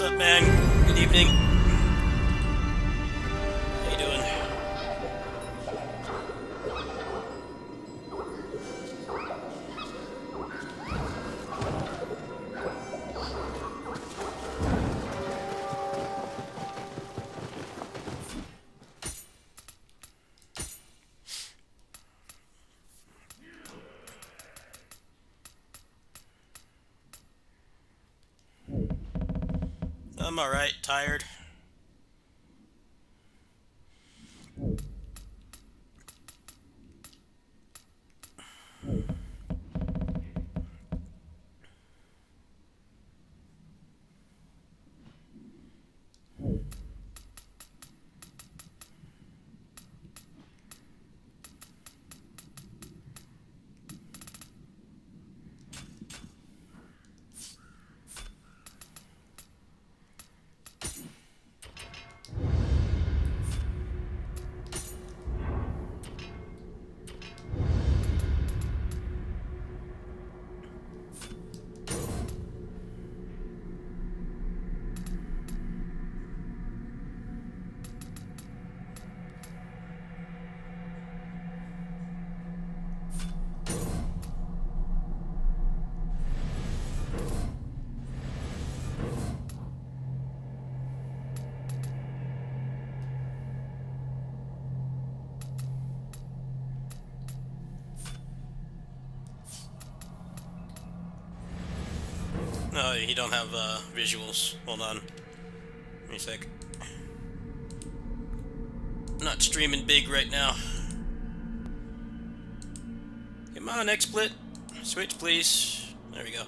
What's up, man? Good evening. How you doing? I'm alright, tired. No, you don't have visuals. Hold on. Give me a sec. I'm not streaming big right now. Come on, XSplit. Switch, please. There we go.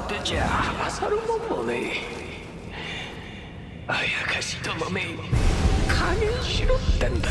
てちゃ勝るもんもねえ。あやかしともめ加減しろってんだ。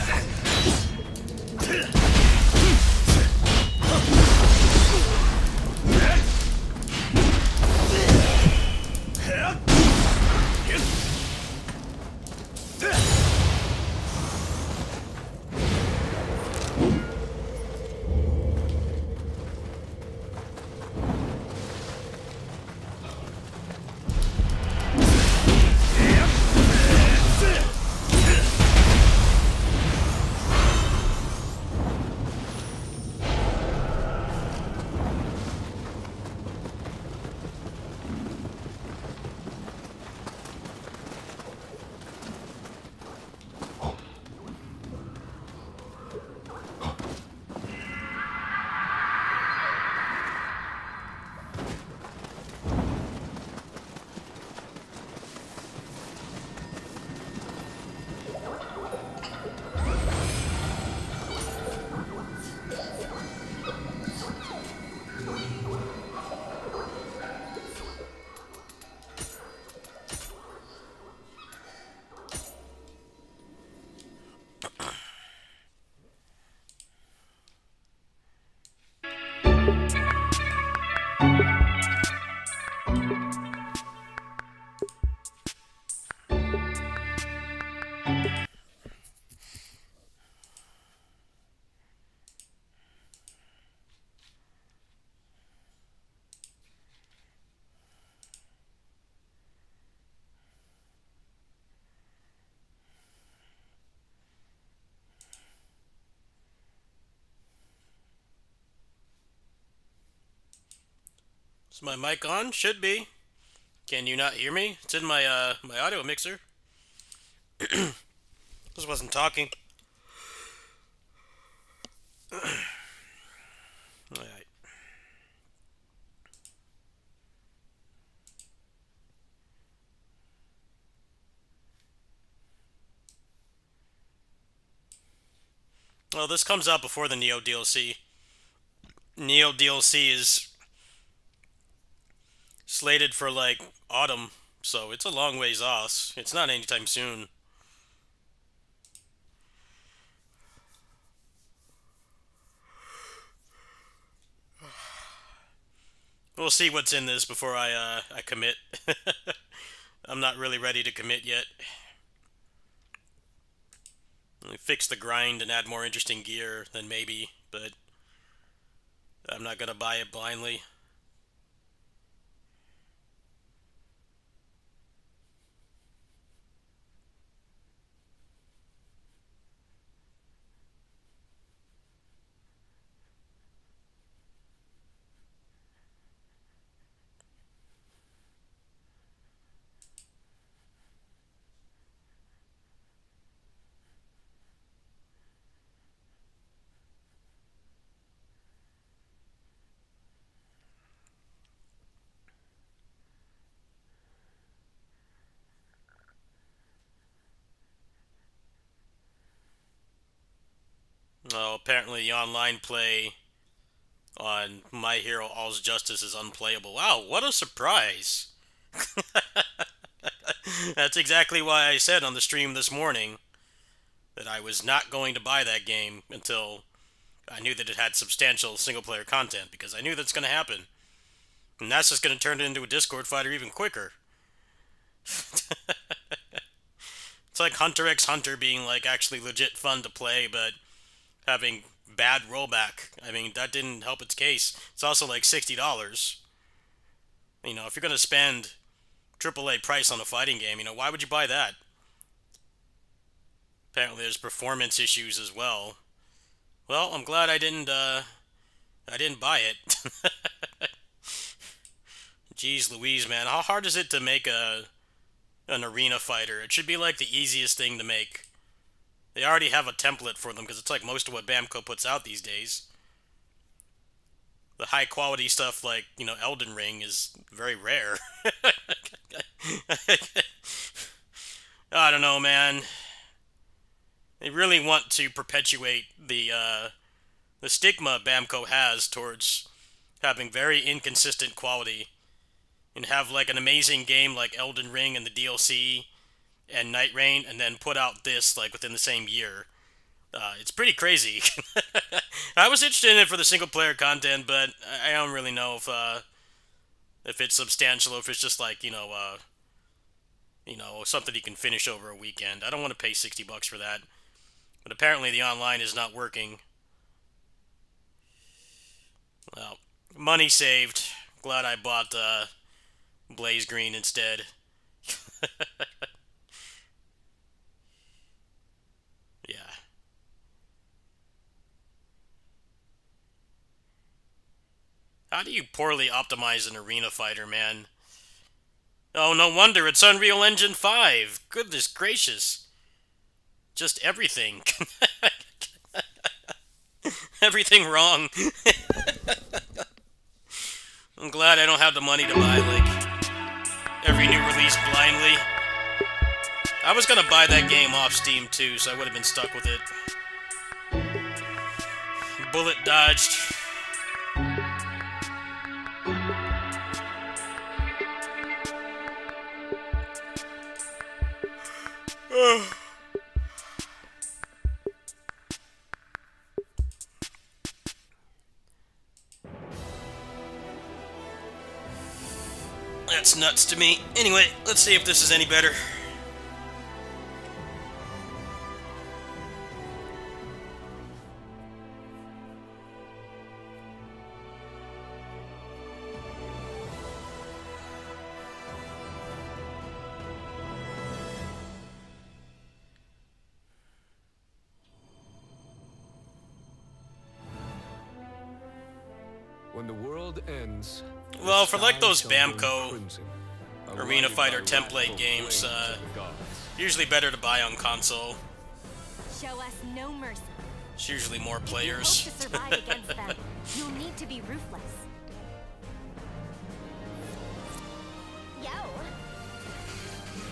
Is my mic on? Should be. Can you not hear me? It's in my my audio mixer. Just wasn't talking. Alright. Well, this comes out before the Neo DLC. Neo DLC is slated for like autumn, so it's a long ways off. It's not anytime soon. We'll see what's in this before I commit. I'm not really ready to commit yet. Fix the grind and add more interesting gear, then maybe, but I'm not gonna buy it blindly. Oh, apparently the online play on My Hero All's Justice is unplayable. Wow, what a surprise! That's exactly why I said on the stream this morning that I was not going to buy that game until I knew that it had substantial single-player content, because I knew that's going to happen. And that's just going to turn it into a Discord fighter even quicker. It's like Hunter x Hunter being like actually legit fun to play, but having bad rollback. I mean, that didn't help its case. It's also like $60. You know, if you're going to spend AAA price on a fighting game, you know, why would you buy that? Apparently there's performance issues as well. Well, I'm glad I didn't buy it. Jeez Louise, man. How hard is it to make an arena fighter? It should be like the easiest thing to make. They already have a template for them, because it's like most of what Bamco puts out these days. The high quality stuff like, you know, Elden Ring is very rare. I don't know, man. They really want to perpetuate the stigma Bamco has towards having very inconsistent quality and have like an amazing game like Elden Ring and the DLC and Night Rain, and then put out this like within the same year. It's pretty crazy. I was interested in it for the single player content, but I don't really know if it's substantial or if it's just like something you can finish over a weekend. I don't want to pay $60 for that, but apparently the online is not working. Well, money saved. Glad I bought Blaze Green instead. Yeah. How do you poorly optimize an arena fighter, man? Oh, no wonder it's Unreal Engine 5. Goodness gracious. Just everything. Everything wrong. I'm glad I don't have the money to buy, like, every new release blindly. I was gonna buy that game off Steam, too, so I would have been stuck with it. Bullet dodged. That's nuts to me. Anyway, let's see if this is any better. When the world ends, Well, for like those Bamco Arena Fighter template games, usually better to buy on console. Show us no mercy. It's usually more If players. you hope to survive against them, you'll need to be ruthless. Yo!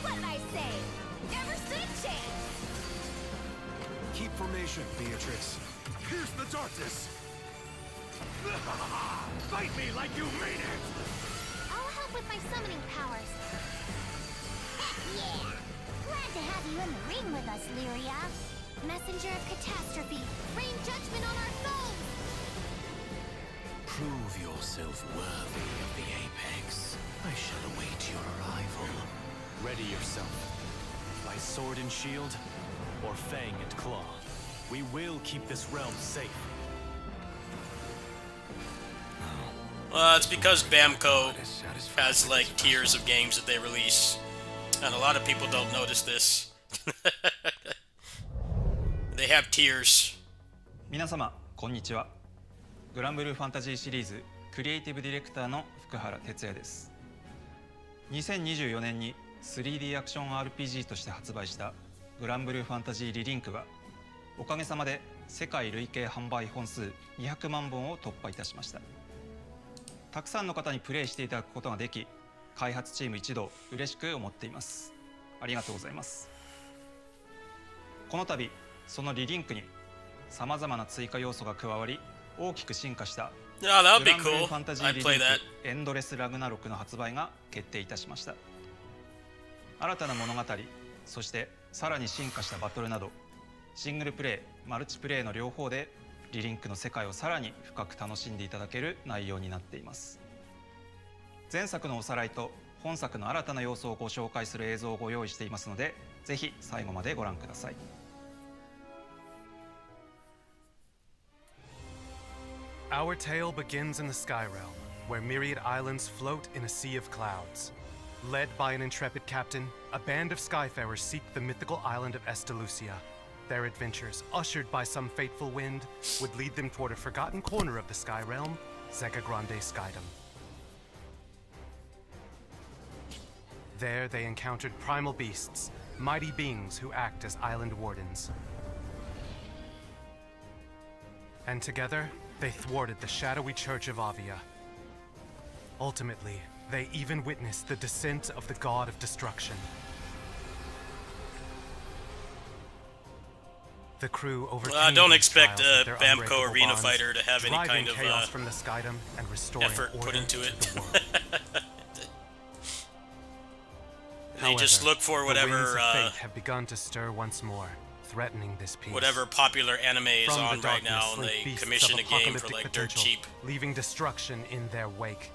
What'd I say? Never stood a chance! Keep formation, Beatrix. Pierce the darkness. Fight me like you mean it. I'll help with my summoning powers. Yeah! Glad to have you in the ring with us, Lyria. Messenger of catastrophe, rain judgment on our foes! Prove yourself worthy of the apex. I shall await your arrival. Ready yourself. By sword and shield, or fang and claw. We will keep this realm safe. It's because Bamco has like tiers of games that they release, and a lot of people don't notice this. They have tiers. 皆様こんにちは。グランブルーファンタジーシリーズクリエイティブディレクターの福原哲也です。2024年に 3D アクション RPG として発売したグランブルーファンタジーリリンクはおかげさまで世界累計販売本数200万本を突破いたしました。たくさんの方にプレイしていただくことができ、開発チーム一同嬉しく思っています。ありがとうございます。この度そのリリンクにさまざまな追加要素が加わり大きく進化した Yeah, that would グ be ランブルー cool. ファンタジー I'd リリ play ンク that. エンドレスラグナロクの発売が決定いたしました。新たな物語、そしてさらに進化したバトルなどシングルプレイ、マルチプレイの両方でリリンクの世界をさらに深く楽しんでいただける内容になっています。前作のおさらいと本作の新たな要素をご紹介する映像をご用意していますので、ぜひ最後までご覧ください。Our tale begins in the Sky Realm, where myriad islands float in a sea of clouds. Led by an intrepid captain, a band of Skyfarers seek the mythical island of Estalucia. Their adventures, ushered by some fateful wind, would lead them toward a forgotten corner of the Sky Realm, Zega Grande Skydom. There they encountered primal beasts, mighty beings who act as island wardens. And together, they thwarted the shadowy Church of Avia. Ultimately, they even witnessed the descent of the God of Destruction. The crew overcame Don't these expect trials a with their Bamco unbreakable Arena bonds, Fighter to have any driving kind of chaos from the skydom and restoring effort order put into to it. the world. They just However, look for the wings whatever of fate have begun to stir once more, threatening this peace. whatever popular anime is From on the right darkness now, and slink they beasts commission of a game for apocalyptic like dirt potential, cheap. leaving destruction in their wake.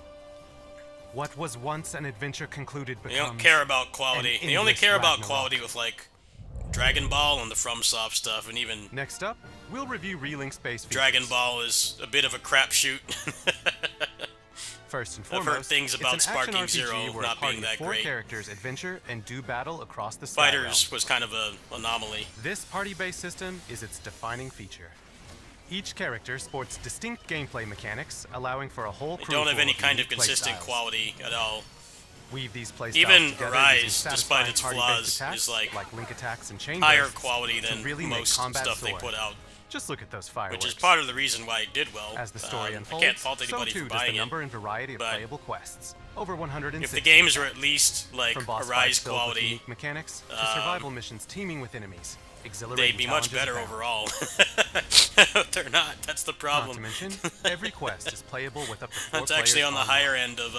What was once an adventure concluded They becomes don't care about quality. an They only endless care about Ragnarok. quality with like Dragon Ball and the FromSoft stuff, and even Next up, we'll review Relink Space features. Dragon Ball is a bit of a crapshoot. First and I've foremost, heard things it's about an Sparking action RPG Zero where not a party being of that 4 great. characters adventure and do battle across the Sky Fighters Realm. was kind of an anomaly. This party-based system is its defining feature. Each character sports distinct gameplay mechanics, allowing for a whole They crew don't have full any of kind of unique play consistent styles. quality at all. Weave these playstyles Even together Arise, using despite satisfying its party-based flaws, attacks, is like link attacks and chain Higher bursts quality to than really make most combat stuff they soar. put out, Just look at those fireworks. which is part of the reason why it did well. As the story I unfolds, can't fault anybody so too for does the buying it. number and variety of but playable quests. Over 160. If the games were at least like From boss Arise fights filled with quality, unique mechanics to survival missions teeming with enemies, exhilarating they'd be much challenges better abound. overall. They're not. That's the Not problem. to mention, every quest is playable with up to 4 That's actually players on the online. higher end of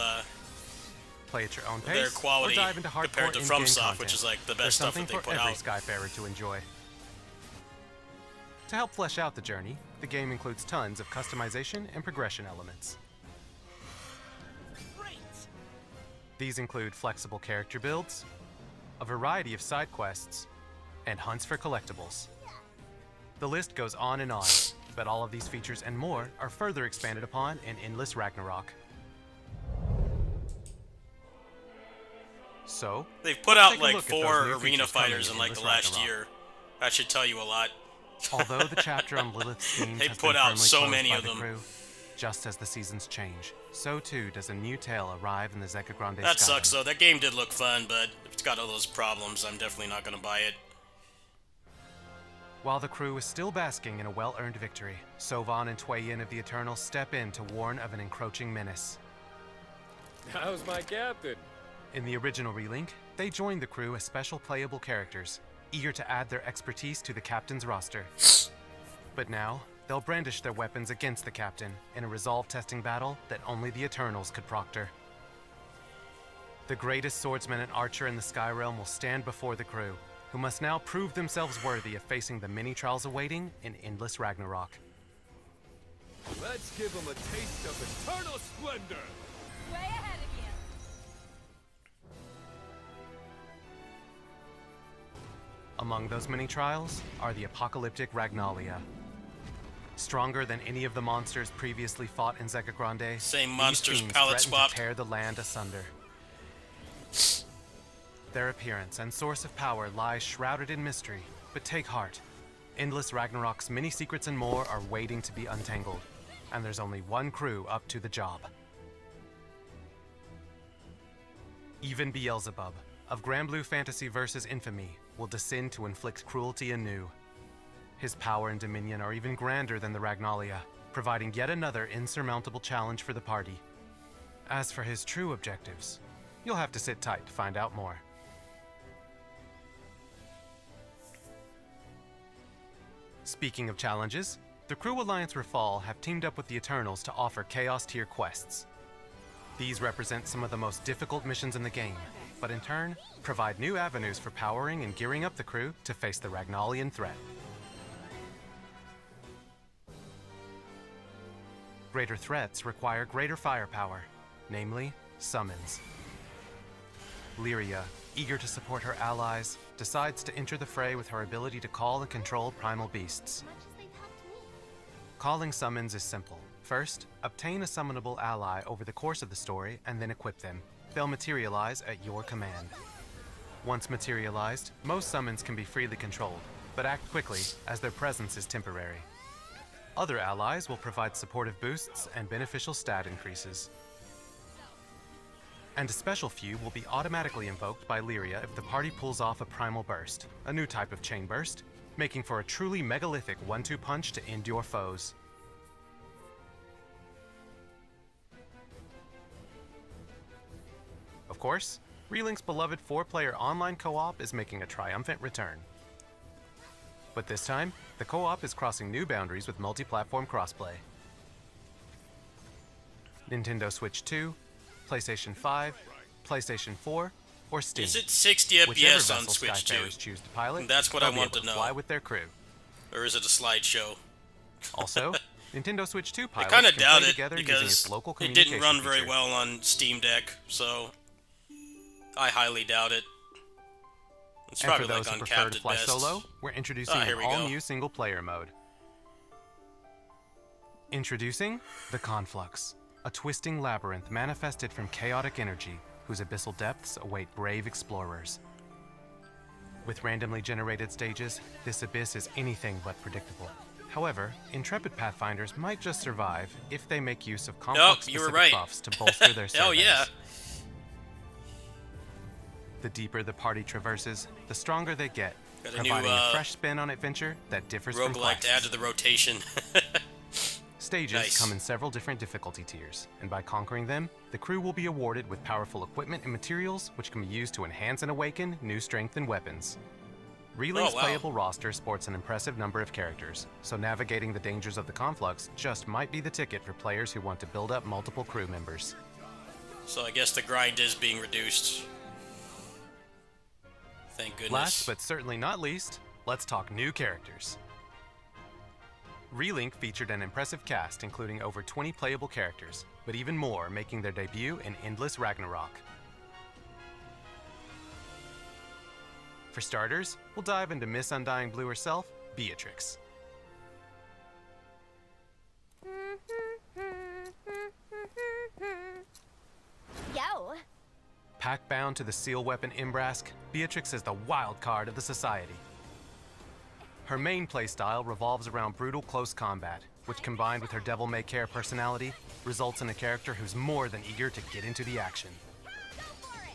Play at your own pace, their quality or dive into hardcore compared to in-game FromSoft, content. which is like the There's best stuff something that they for put every out. Skyfarer to enjoy. To help flesh out the journey, the game includes tons of customization and progression elements. These include flexible character builds, a variety of side quests, and hunts for collectibles. The list goes on and on, but all of these features and more are further expanded upon in Endless Ragnarok. So, They've put let's out take a like look at those 4 new arena features coming fighters in like the Endless last Ragnarok. year. That should tell you a lot. Although the chapter on Lilith's themes They has put been out firmly so closed many by of the them. crew, just as the seasons change, so too does a new tale arrive in the Zeka Grande That Skylum. sucks though. That game did look fun, but if it's got all those problems, I'm definitely not going to buy it. While the crew is still basking in a well-earned victory, Sovan and Twayin of the Eternals step in to warn of an encroaching menace. How's my captain? In the original Relink, they joined the crew as special playable characters, eager to add their expertise to the captain's roster. But now, they'll brandish their weapons against the captain in a resolve-testing battle that only the Eternals could proctor. The greatest swordsman and archer in the Sky Realm will stand before the crew, who must now prove themselves worthy of facing the many trials awaiting in Endless Ragnarok. Let's give him a taste of eternal splendor! Way ahead of you. Among those many trials are the apocalyptic Ragnalia. Stronger than any of the monsters previously fought in Zeka Grande, Same these monsters, fiends palette threaten swapped. to tear the land asunder. Their appearance and source of power lies shrouded in mystery, but take heart. Endless Ragnarok's many secrets and more are waiting to be untangled, and there's only one crew up to the job. Even Beelzebub, of Grand Blue Fantasy vs. Infamy, will descend to inflict cruelty anew. His power and dominion are even grander than the Ragnalia, providing yet another insurmountable challenge for the party. As for his true objectives, you'll have to sit tight to find out more. Speaking of challenges, the Crew Alliance Rafal have teamed up with the Eternals to offer Chaos Tier quests. These represent some of the most difficult missions in the game, but in turn, provide new avenues for powering and gearing up the crew to face the Ragnalian threat. Greater threats require greater firepower, namely, summons. Lyria, eager to support her allies, decides to enter the fray with her ability to call and control primal beasts. Much as they've helped me. Calling summons is simple. First, obtain a summonable ally over the course of the story and then equip them. They'll materialize at your command. Once materialized, most summons can be freely controlled, but act quickly as their presence is temporary. Other allies will provide supportive boosts and beneficial stat increases. And a special few will be automatically invoked by Lyria if the party pulls off a primal burst, a new type of chain burst, making for a truly megalithic 1-2 punch to end your foes. Of course, Relink's beloved 4-player online co-op is making a triumphant return. But this time, the co-op is crossing new boundaries with multi-platform crossplay. Nintendo Switch 2, PlayStation 5, PlayStation 4, or steam. Is it 60 Whichever FPS on vessel Switch 2? Skyfarers choose to pilot, That's what they'll I be want able to know. fly with their crew. Or is it a slideshow? Also, Nintendo Switch 2 I pilots kind of can doubt play it together using because its local it communication didn't run very feature. well on Steam Deck, so I highly doubt it. It's And for probably those like who on prefer capped to at fly best. solo, we're introducing here an we go. all-new single-player mode. Introducing the Conflux, a twisting labyrinth manifested from chaotic energy whose abyssal depths await brave explorers. With randomly generated stages, this abyss is anything but predictable. However, intrepid pathfinders might just survive if they make use of you were Conflux-specific right. buffs to bolster their surveys. Hell yeah. The deeper the party traverses, the stronger they get, Got a providing new, a fresh spin on adventure that differs from Roguelike to add quests. to the rotation. Stages Nice. come in several different difficulty tiers, and by conquering them, the crew will be awarded with powerful equipment and materials which can be used to enhance and awaken new strength and weapons. Relink's Oh, wow. playable roster sports an impressive number of characters, so navigating the dangers of the Conflux just might be the ticket for players who want to build up multiple crew members. So I guess the grind is being reduced. Thank goodness. Last but certainly not least, let's talk new characters. Relink featured an impressive cast including over 20 playable characters, but even more making their debut in Endless Ragnarok. For starters, we'll dive into Miss Undying Blue herself, Beatrix. Yo! Pack-bound to the seal weapon Imbrask, Beatrix is the wild card of the society. Her main playstyle revolves around brutal close combat, which combined with her devil-may-care personality, results in a character who's more than eager to get into the action. Go for it!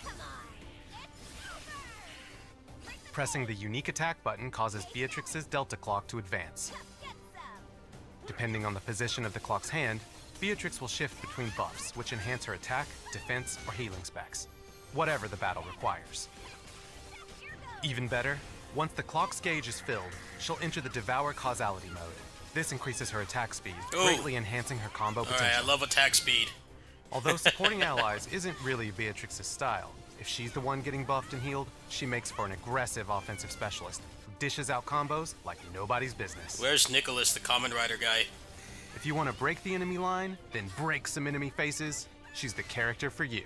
Come on! Pressing the unique attack button causes Beatrix's Delta Clock to advance. Get some! Depending on the position of the clock's hand, Beatrix will shift between buffs, which enhance her attack, defense, or healing specs, whatever the battle requires. Even better, once the clock's gauge is filled, she'll enter the Devour Causality mode. This increases her attack speed, Ooh. greatly enhancing her combo Alright, potential. I love attack speed. Although supporting allies isn't really Beatrix's style, if she's the one getting buffed and healed, she makes for an aggressive offensive specialist who dishes out combos like nobody's business. Where's Nicholas, the Kamen Rider guy? If you want to break the enemy line, then break some enemy faces, she's the character for you.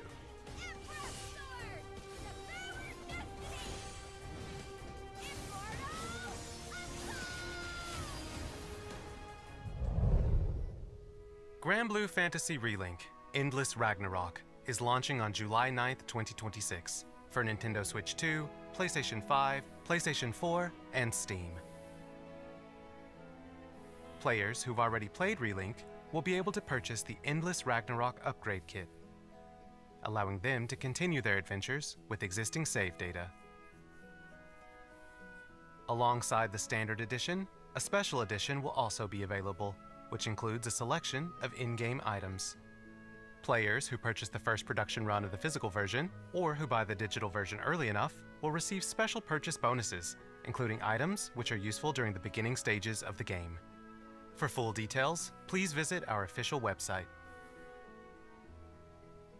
Granblue Fantasy Relink Endless Ragnarok is launching on July 9th, 2026 for Nintendo Switch 2, PlayStation 5, PlayStation 4, and Steam. Players who've already played Relink will be able to purchase the Endless Ragnarok Upgrade Kit, allowing them to continue their adventures with existing save data. Alongside the Standard Edition, a Special Edition will also be available, which includes a selection of in-game items. Players who purchase the first production run of the physical version, or who buy the digital version early enough, will receive special purchase bonuses, including items which are useful during the beginning stages of the game. For full details, please visit our official website.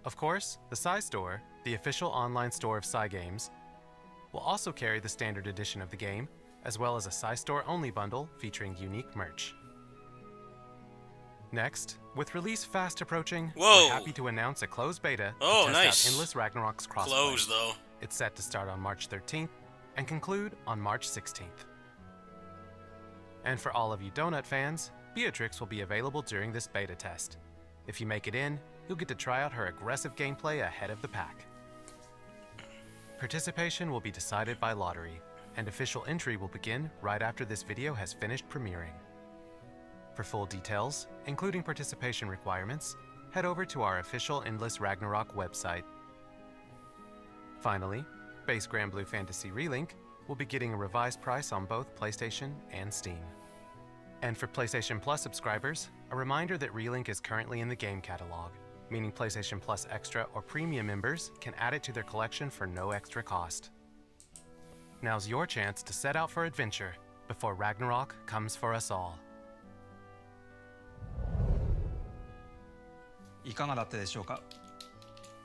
Of course, the Psy Store, the official online store of Psy Games, will also carry the standard edition of the game, as well as a Psy Store only bundle featuring unique merch. Next, with release fast approaching, Whoa. we're happy to announce a closed beta Oh, to test nice. out Endless Ragnarok's crossplay. Close, though. It's set to start on March 13th and conclude on March 16th. And for all of you Donut fans, Beatrix will be available during this beta test. If you make it in, you'll get to try out her aggressive gameplay ahead of the pack. Participation will be decided by lottery, and official entry will begin right after this video has finished premiering. For full details, including participation requirements, head over to our official Endless Ragnarok website. Finally, base Granblue Fantasy Relink will be getting a revised price on both PlayStation and Steam. And for PlayStation Plus subscribers, a reminder that Relink is currently in the game catalog, meaning PlayStation Plus Extra or Premium members can add it to their collection for no extra cost. Now's your chance to set out for adventure before Ragnarok comes for us all. いかがだったでしょうか。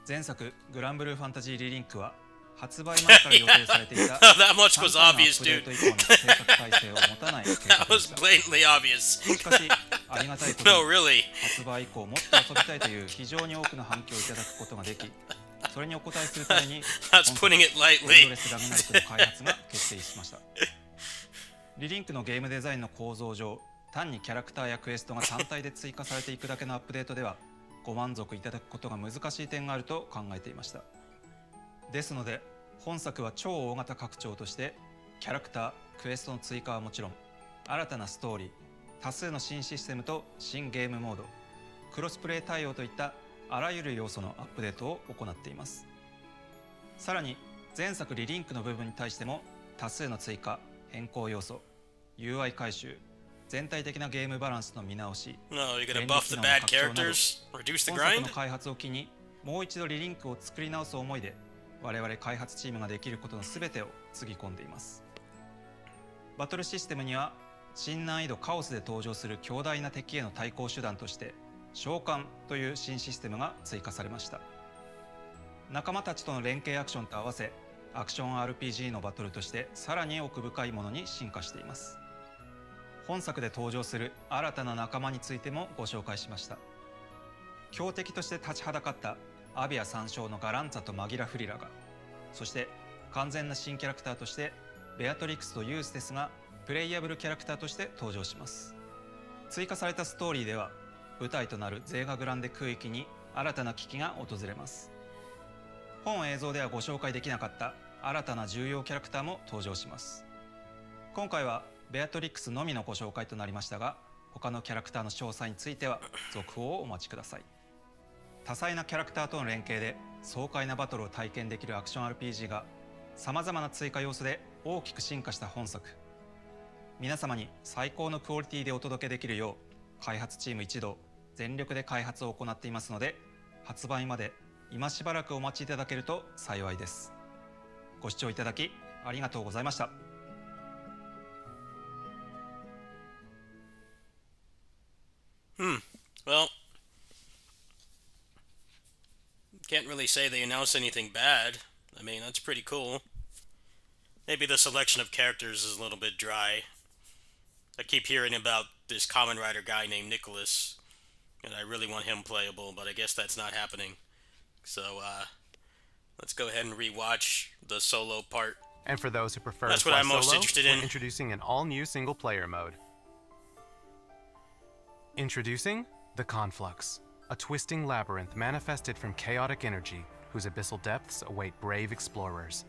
前作グランブルーファンタジーリリンクは発売前から予定されていた That much 3 was 回のア obvious, ップデー dude. ト以降の制作体制を持たない計画 That で was した。 blatantly obvious. しかしありがたいことに No, really. 発売以降もっと遊びたいという非常に多くの反響をいただくことができ、それにお応えするために That's putting it エンド lightly. レスラグナリックの開発が決定しました。リリンクのゲームデザインの構造上、単にキャラクターやクエストが単体で追加されていくだけのアップデートではご満足いただくことが難しい点があると考えていました。ですので本作は超大型拡張としてキャラクター、クエストの追加はもちろん、新たなストーリー、多数の新システムと新ゲームモード、クロスプレイ対応といったあらゆる要素のアップデートを行っています。さらに前作リリンクの部分に対しても多数の追加、変更要素、UI 改修、全体的なゲームバランスの見直し、 No, you're gonna 便利 buff 機 the 能の bad 拡張など、 characters? Reduce the 本作 grind? の開発を機にもう一度リリンクを作り直す思いで我々開発チームができることの全てをつぎ込んでいます。バトルシステムには新難易度カオスで登場する強大な敵への対抗手段として召喚という新システムが追加されました。仲間たちとの連携アクションと合わせアクション RPG のバトルとしてさらに奥深いものに進化しています。本作で登場する新たな仲間についてもご紹介しました。強敵として立ちはだかったアビア参照のガランツァとマギラ・フリラが、そして完全な新キャラクターとしてベアトリックスとユーステスがプレイヤブルキャラクターとして登場します。追加されたストーリーでは舞台となるゼーガグランデ空域に新たな危機が訪れます。本映像ではご紹介できなかった新たな重要キャラクターも登場します。今回はベアトリックスのみのご紹介となりましたが、他のキャラクターの詳細については続報をお待ちください。多彩なキャラクターとの連携で爽快なバトルを体験できるアクション RPG がさまざまな追加要素で大きく進化した本作、皆様に最高のクオリティでお届けできるよう開発チーム一同全力で開発を行っていますので、発売まで今しばらくお待ちいただけると幸いです。ご視聴いただきありがとうございました。Well, can't really say they announced anything bad. I mean, that's pretty cool. Maybe the selection of characters is a little bit dry. I keep hearing about this Kamen Rider guy named Nicholas, and I really want him playable, but I guess that's not happening. So, let's go ahead and rewatch the solo part. And for those who prefer That's to what play I'm most solo, interested we're in. introducing an all-new single-player mode. Introducing the Conflux, a twisting labyrinth manifested from chaotic energy whose abyssal depths await brave explorers.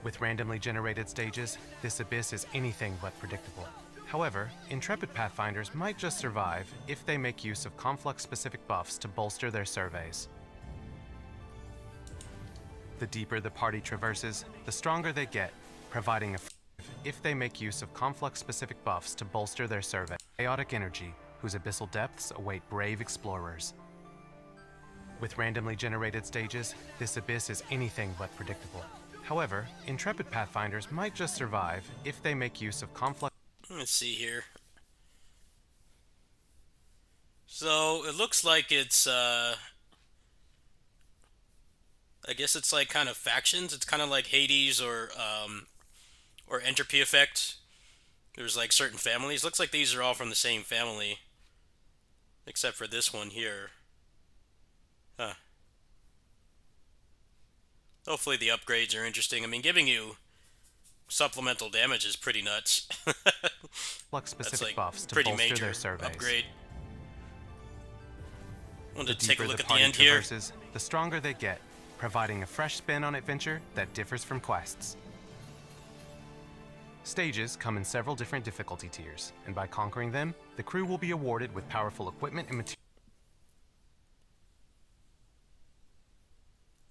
With randomly generated stages, this abyss is anything but predictable. However, intrepid pathfinders might just survive if they make use of Conflux-specific buffs to bolster their surveys. The deeper the party traverses, the stronger they get, providing a if they make use of Conflux-specific buffs to bolster their survey. Chaotic energy, whose abyssal depths await brave explorers. With randomly generated stages, this abyss is anything but predictable. However, intrepid pathfinders might just survive if they make use of Conflux. Let's see here. So, it looks like it's, I guess it's like kind of factions. It's kind of like Hades or Entropy Effect. There's like certain families. Looks like these are all from the same family. Except for this one here. Huh. Hopefully the upgrades are interesting. I mean, giving you supplemental damage is pretty nuts. That's like buffs to pretty bolster major their surveys. upgrade. Wanted to The take a deeper look the at the party end here. traverses, the stronger they get, providing a fresh spin on adventure that differs from quests. Stages come in several different difficulty tiers, and by conquering them, the crew will be awarded with powerful equipment and materials.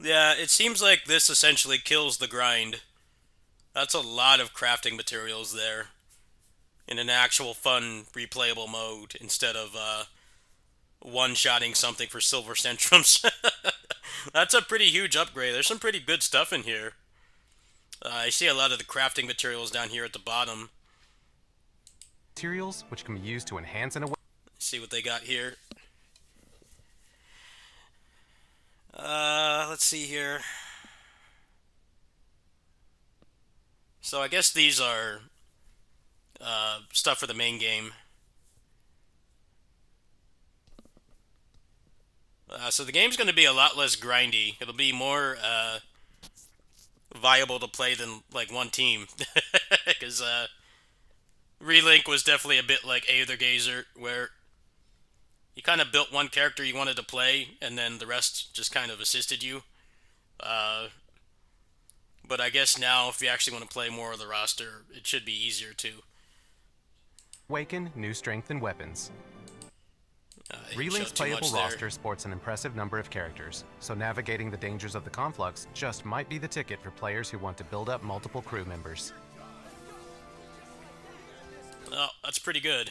Yeah, it seems like this essentially kills the grind. That's a lot of crafting materials there. In an actual fun, replayable mode, instead of one-shotting something for silver centrums. That's a pretty huge upgrade. There's some pretty good stuff in here. I see a lot of the crafting materials down here at the bottom. Materials which can be used to enhance and See what they got here. let's see here. So I guess these are stuff for the main game. So the game's going to be a lot less grindy. It'll be more viable to play than like one team, because Relink was definitely a bit like Aether Gazer, where you kind of built one character you wanted to play, and then the rest just kind of assisted you. But I guess now, if you actually want to play more of the roster, it should be easier too. Awaken new strength and weapons. You Relink's showed too much playable there. roster sports an impressive number of characters, so navigating the dangers of the conflux just might be the ticket for players who want to build up multiple crew members. Oh, that's pretty good.